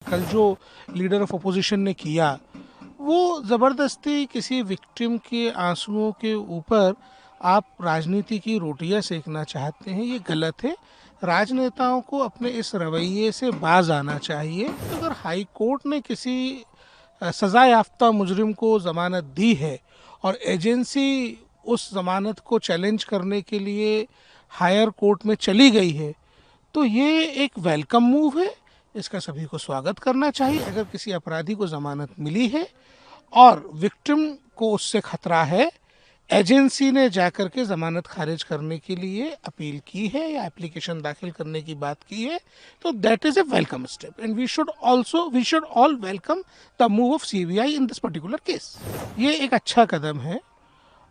कल जो leader of opposition ने किया वो ज़बरदस्ती किसी विक्टिम के आंसुओं के ऊपर आप राजनीति की रोटियां सेकना चाहते हैं, ये गलत है। राजनेताओं को अपने इस रवैये से बाज आना चाहिए। अगर हाई कोर्ट ने किसी सज़ा याफ्ता मुजरिम को ज़मानत दी है और एजेंसी उस ज़मानत को चैलेंज करने के लिए हायर कोर्ट में चली गई है, तो ये एक वेलकम मूव है, इसका सभी को स्वागत करना चाहिए। अगर किसी अपराधी को ज़मानत मिली है और विक्टिम को उससे खतरा है, एजेंसी ने जाकर के ज़मानत खारिज करने के लिए अपील की है या एप्लीकेशन दाखिल करने की बात की है, तो that is a welcome step and we should all welcome the move of CBI in this particular case. ये एक अच्छा कदम है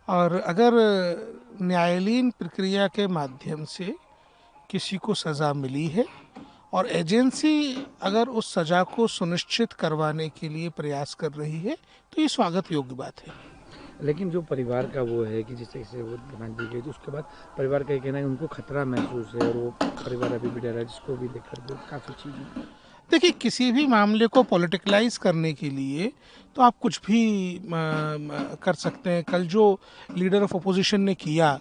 और अगर न्यायालयीन प्रक्रिया के माध्यम से किसी को सज़ा मिली है और एजेंसी अगर उस सज़ा को सुनिश्चित करवाने के लिए प्रयास कर रही है, तो ये स्वागत योग्य बात है। लेकिन जो परिवार का वो है कि जिस तरीके से वो बना दी गई, तो उसके बाद परिवार का ये कहना है कि उनको खतरा महसूस है और वो परिवार अभी भी डरा है, जिसको भी देखकर काफ़ी चीज़ें। देखिए, किसी भी मामले को पॉलिटिकलाइज करने के लिए तो आप कुछ भी कर सकते हैं। कल जो लीडर ऑफ अपोजिशन ने किया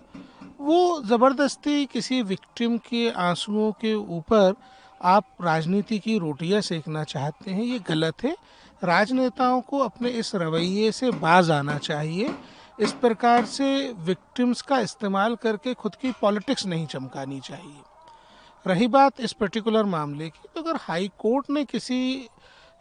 वो ज़बरदस्ती किसी विक्टिम के आंसुओं के ऊपर आप राजनीति की रोटियां सेकना चाहते हैं, ये गलत है। राजनेताओं को अपने इस रवैये से बाज आना चाहिए। इस प्रकार से विक्टिम्स का इस्तेमाल करके खुद की पॉलिटिक्स नहीं चमकानी चाहिए। रही बात इस पर्टिकुलर मामले की, तो अगर हाई कोर्ट ने किसी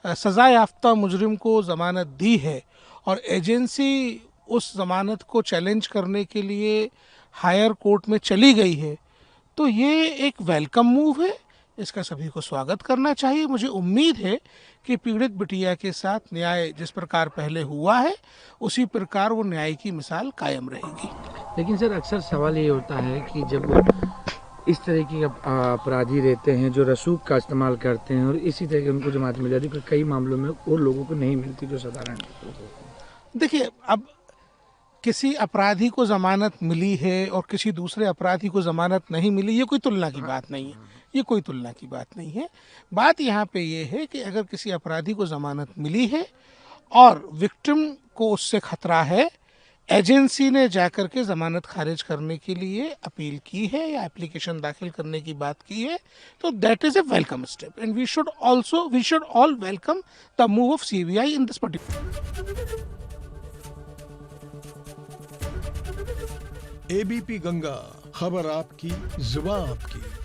सज़ा याफ्ता मुजरिम को ज़मानत दी है और एजेंसी उस ज़मानत को चैलेंज करने के लिए हायर कोर्ट में चली गई है, तो ये एक वेलकम मूव है, इसका सभी को स्वागत करना चाहिए। मुझे उम्मीद है कि पीड़ित बिटिया के साथ न्याय जिस प्रकार पहले हुआ है उसी प्रकार वो न्याय की मिसाल कायम रहेगी। लेकिन सर, अक्सर सवाल ये होता है कि जब इस तरह के अपराधी रहते हैं जो रसूख का इस्तेमाल करते हैं और इसी तरह की उनको जमानत मिल जाती है, कई मामलों में और लोगों को नहीं मिलती जो साधारण। देखिए, अब किसी अपराधी को ज़मानत मिली है और किसी दूसरे अपराधी को ज़मानत नहीं मिली, ये कोई तुलना की बात नहीं है। ये कोई तुलना की बात नहीं है। बात यहाँ पे ये है कि अगर किसी अपराधी को ज़मानत मिली है और विक्टिम को उससे खतरा है, एजेंसी ने जाकर के ज़मानत खारिज करने के लिए अपील की है या एप्लीकेशन दाखिल करने की बात की है, तो that is a welcome step and we should all welcome the move of CBI in this particular. ABP Ganga, खबर आपकी, जुबान आपकी।